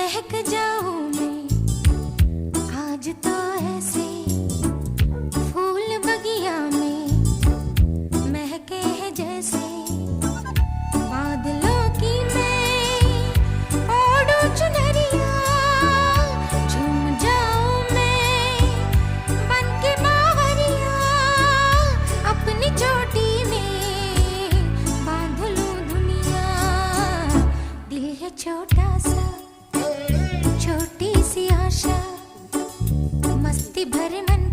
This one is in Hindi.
बहक जाऊं मैं आज तो ऐसे फूल बगिया में महके हैं जैसे बादलों की मैं ओढ़ूं चुनरिया झूम जाऊं मैं बन के बावरिया अपनी चोटी में बांध लूं दुनिया। दिल है छोटा सा छोटी सी आशा मस्ती भरे मन